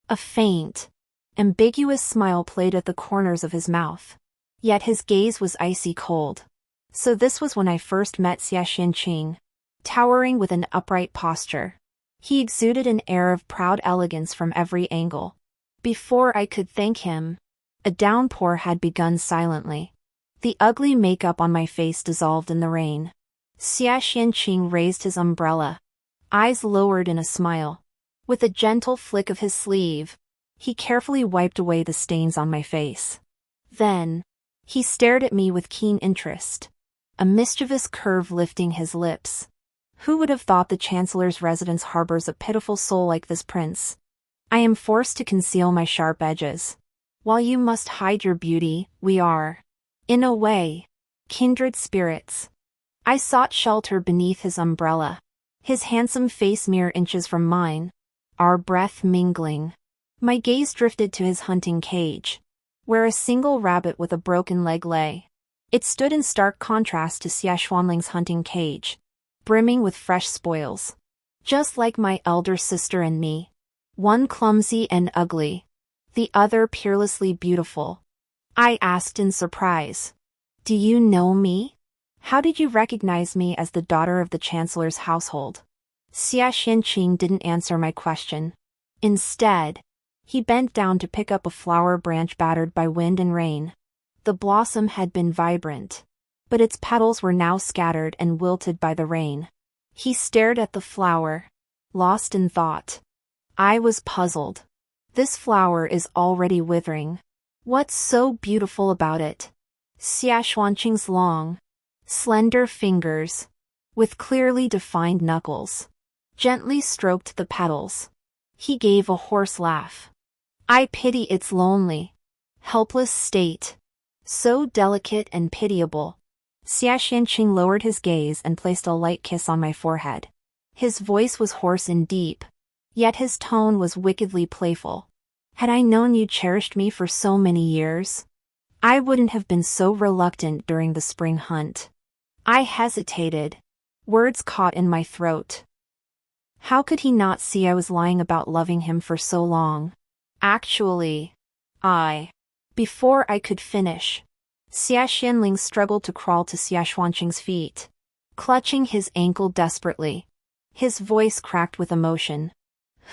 A faint, ambiguous smile played at the corners of his mouth. Yet his gaze was icy cold. So this was when I first met Xia Xianqing, towering with an upright posture. He exuded an air of proud elegance from every angle. Before I could thank him, a downpour had begun silently. The ugly makeup on my face dissolved in the rain. Xia Xianqing raised his umbrella, eyes lowered in a smile. With a gentle flick of his sleeve, he carefully wiped away the stains on my face. Then, he stared at me with keen interest, a mischievous curve lifting his lips. Who would have thought the Chancellor's residence harbors a pitiful soul like this prince? I am forced to conceal my sharp edges. While you must hide your beauty, we are, in a way, kindred spirits. I sought shelter beneath his umbrella, his handsome face mere inches from mine, our breath mingling. My gaze drifted to his hunting cage, where a single rabbit with a broken leg lay. It stood in stark contrast to Xia Xuanling's hunting cage, brimming with fresh spoils. Just like my elder sister and me. One clumsy and ugly, the other peerlessly beautiful. I asked in surprise. Do you know me? How did you recognize me as the daughter of the Chancellor's household? Xia Xianqing didn't answer my question. Instead, he bent down to pick up a flower branch battered by wind and rain. The blossom had been vibrant, but its petals were now scattered and wilted by the rain. He stared at the flower, lost in thought. I was puzzled. This flower is already withering. What's so beautiful about it? Xia Xuanqing's long, slender fingers, with clearly defined knuckles, gently stroked the petals. He gave a hoarse laugh. I pity its lonely, helpless state. So delicate and pitiable. Xia Xianqing lowered his gaze and placed a light kiss on my forehead. His voice was hoarse and deep, yet his tone was wickedly playful. Had I known you cherished me for so many years, I wouldn't have been so reluctant during the spring hunt. I hesitated. Words caught in my throat. How could he not see I was lying about loving him for so long? Actually, I. Before I could finish, Xia Xianling struggled to crawl to Xia Xuanqing's feet, clutching his ankle desperately. His voice cracked with emotion.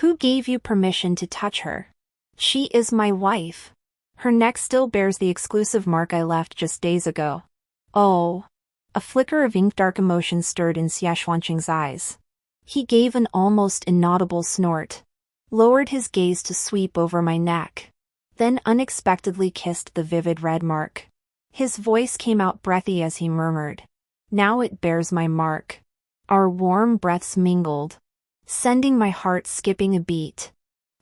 Who gave you permission to touch her? She is my wife. Her neck still bears the exclusive mark I left just days ago. Oh. A flicker of ink-dark emotion stirred in Xia Xuanqing's eyes. He gave an almost inaudible snort, lowered his gaze to sweep over my neck, then unexpectedly kissed the vivid red mark. His voice came out breathy as he murmured, "Now it bears my mark." Our warm breaths mingled, sending my heart skipping a beat.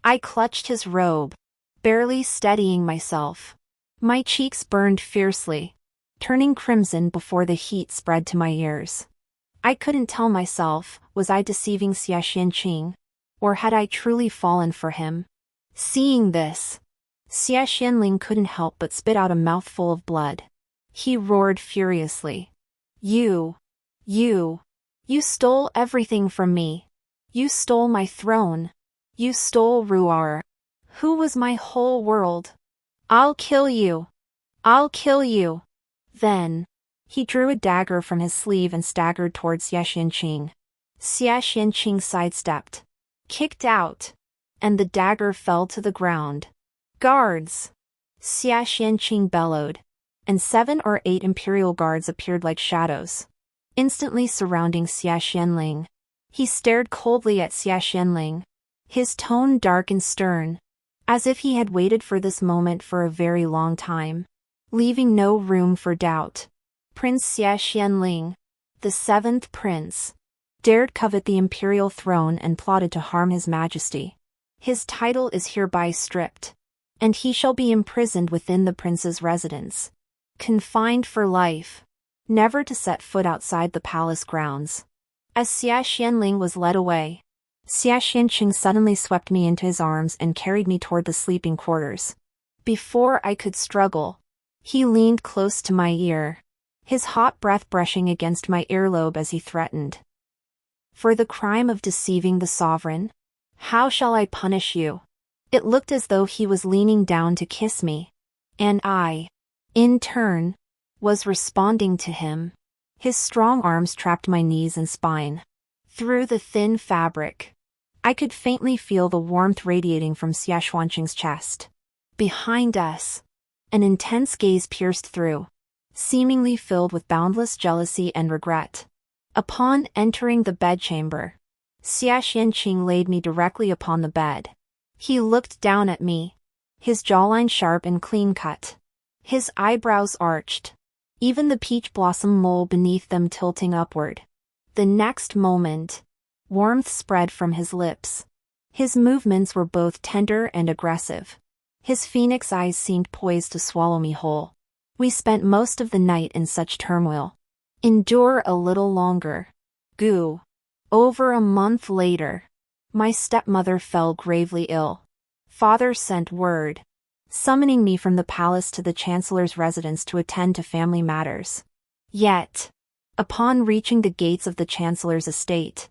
I clutched his robe, barely steadying myself. My cheeks burned fiercely, turning crimson before the heat spread to my ears. I couldn't tell myself, was I deceiving Xia Xianqing, or had I truly fallen for him? Seeing this, Xia Xianling couldn't help but spit out a mouthful of blood. He roared furiously. You stole everything from me. You stole my throne. You stole Ruar, who was my whole world. I'll kill you. I'll kill you. Then, he drew a dagger from his sleeve and staggered towards Xia Xianqing. Xia Xianqing sidestepped, kicked out, and the dagger fell to the ground. Guards! Xia Xianqing bellowed, and 7 or 8 Imperial guards appeared like shadows, instantly surrounding Xia Xianling. He stared coldly at Xia Xianling, his tone dark and stern, as if he had waited for this moment for a very long time, leaving no room for doubt. Prince Xia Xianling, the 7th prince, dared covet the imperial throne and plotted to harm His Majesty. His title is hereby stripped, and he shall be imprisoned within the prince's residence, confined for life, never to set foot outside the palace grounds. As Xia Xianling was led away, Xia Xianqing suddenly swept me into his arms and carried me toward the sleeping quarters. Before I could struggle, he leaned close to my ear, his hot breath brushing against my earlobe as he threatened. For the crime of deceiving the sovereign? How shall I punish you? It looked as though he was leaning down to kiss me, and I, in turn, was responding to him. His strong arms trapped my knees and spine. Through the thin fabric, I could faintly feel the warmth radiating from Xia Xuanqing's chest. Behind us, an intense gaze pierced through, seemingly filled with boundless jealousy and regret. Upon entering the bedchamber, Xia Xianqing laid me directly upon the bed. He looked down at me, his jawline sharp and clean-cut, his eyebrows arched, even the peach blossom mole beneath them tilting upward. The next moment, warmth spread from his lips. His movements were both tender and aggressive. His phoenix eyes seemed poised to swallow me whole. We spent most of the night in such turmoil. Endure a little longer. Goo. Over a month later, my stepmother fell gravely ill. Father sent word, summoning me from the palace to the chancellor's residence to attend to family matters. Yet, upon reaching the gates of the chancellor's estate,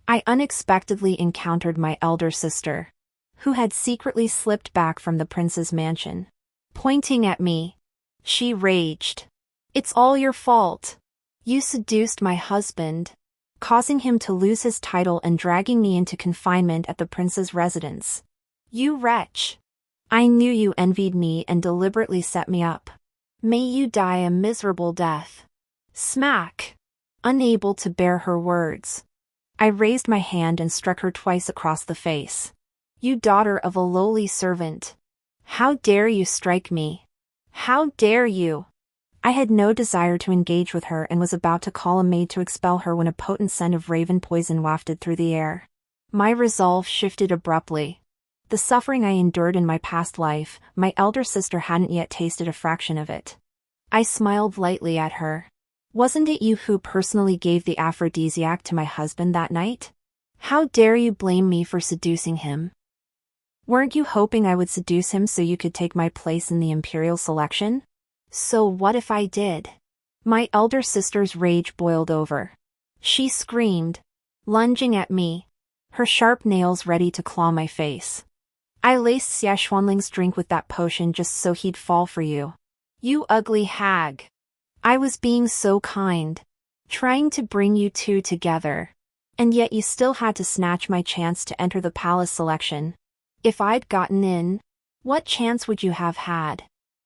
I unexpectedly encountered my elder sister, who had secretly slipped back from the prince's mansion. Pointing at me, she raged. "It's all your fault. You seduced my husband, causing him to lose his title and dragging me into confinement at the prince's residence. You wretch! I knew you envied me and deliberately set me up. May you die a miserable death." Smack! Unable to bear her words, I raised my hand and struck her twice across the face. "You daughter of a lowly servant! How dare you strike me? How dare you?" I had no desire to engage with her and was about to call a maid to expel her when a potent scent of raven poison wafted through the air. My resolve shifted abruptly. The suffering I endured in my past life, my elder sister hadn't yet tasted a fraction of it. I smiled lightly at her. "Wasn't it you who personally gave the aphrodisiac to my husband that night? How dare you blame me for seducing him? Weren't you hoping I would seduce him so you could take my place in the Imperial selection? So what if I did?" My elder sister's rage boiled over. She screamed, lunging at me, her sharp nails ready to claw my face. I laced Xia Xuanling's drink with that potion just so he'd fall for you. You ugly hag. I was being so kind. Trying to bring you two together. And yet you still had to snatch my chance to enter the palace selection. If I'd gotten in, what chance would you have had?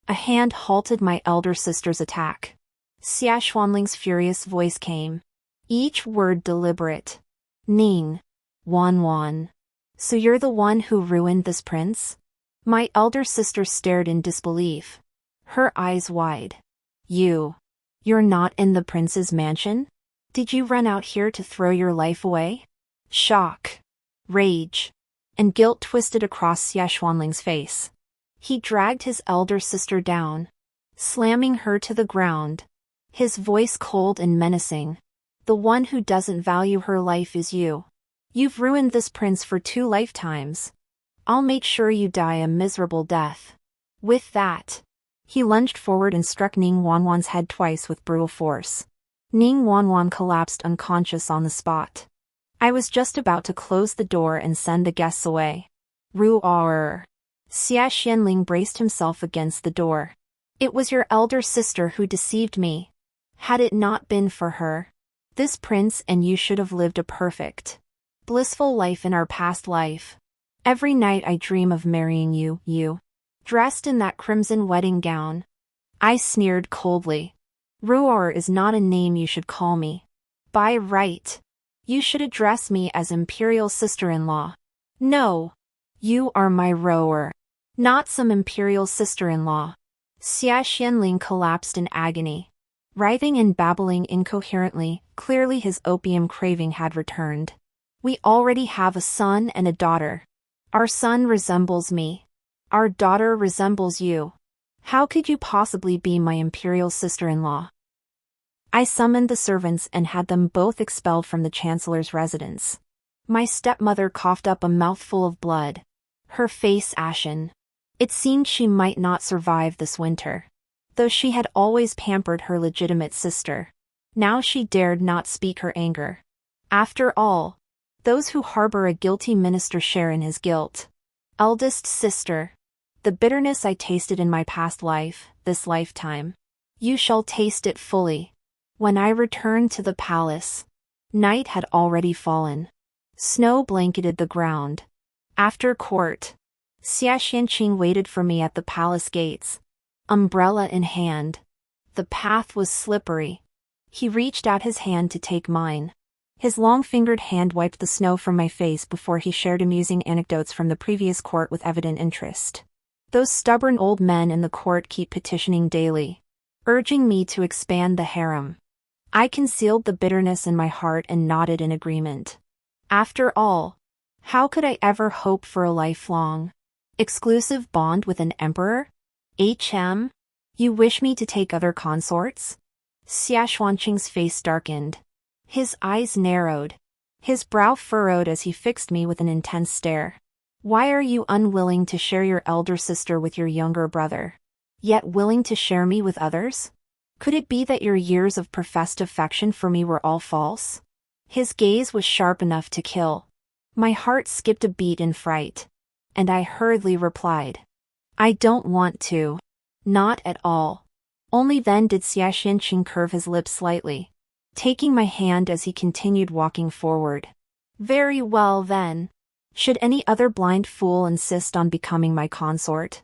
A hand halted my elder sister's attack. Xia Xuanling's furious voice came. Each word deliberate. Ning. Wan. So you're the one who ruined this prince? My elder sister stared in disbelief. Her eyes wide. You're not in the prince's mansion? Did you run out here to throw your life away? Shock, rage, and guilt twisted across Xia Xuanling's face. He dragged his elder sister down, slamming her to the ground, his voice cold and menacing. The one who doesn't value her life is you. You've ruined this prince for 2 lifetimes. I'll make sure you die a miserable death. With that, he lunged forward and struck Ning Wanwan's head twice with brutal force. Ning Wanwan collapsed unconscious on the spot. I was just about to close the door and send the guests away. Xia Xianling braced himself against the door. It was your elder sister who deceived me. Had it not been for her, this prince and you should have lived a perfect, blissful life in our past life. Every night I dream of marrying you, dressed in that crimson wedding gown. I sneered coldly. Ruor is not a name you should call me. By right, you should address me as Imperial sister-in-law. No, you are my Ruor, not some Imperial sister-in-law. Xia Xianling collapsed in agony. Writhing and babbling incoherently, clearly his opium craving had returned. We already have a son and a daughter. Our son resembles me. Our daughter resembles you. How could you possibly be my Imperial sister-in-law? I summoned the servants and had them both expelled from the Chancellor's residence. My stepmother coughed up a mouthful of blood, her face ashen. It seemed she might not survive this winter. Though she had always pampered her legitimate sister, now she dared not speak her anger. After all, those who harbor a guilty minister share in his guilt. Eldest sister. The bitterness I tasted in my past life, this lifetime. You shall taste it fully. When I returned to the palace, night had already fallen. Snow blanketed the ground. After court, Xia Xianqing waited for me at the palace gates, umbrella in hand. The path was slippery. He reached out his hand to take mine. His long-fingered hand wiped the snow from my face before he shared amusing anecdotes from the previous court with evident interest. Those stubborn old men in the court keep petitioning daily, urging me to expand the harem. I concealed the bitterness in my heart and nodded in agreement. After all, how could I ever hope for a lifelong, exclusive bond with an emperor? You wish me to take other consorts? Xia Xuanqing's face darkened. His eyes narrowed. His brow furrowed as he fixed me with an intense stare. Why are you unwilling to share your elder sister with your younger brother, yet willing to share me with others? Could it be that your years of professed affection for me were all false? His gaze was sharp enough to kill. My heart skipped a beat in fright, and I hurriedly replied, I don't want to. Not at all. Only then did Xia Xianqing curve his lips slightly, taking my hand as he continued walking forward. Very well then. Should any other blind fool insist on becoming my consort,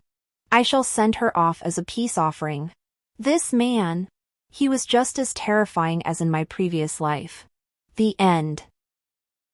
I shall send her off as a peace offering. This man, he was just as terrifying as in my previous life. The end.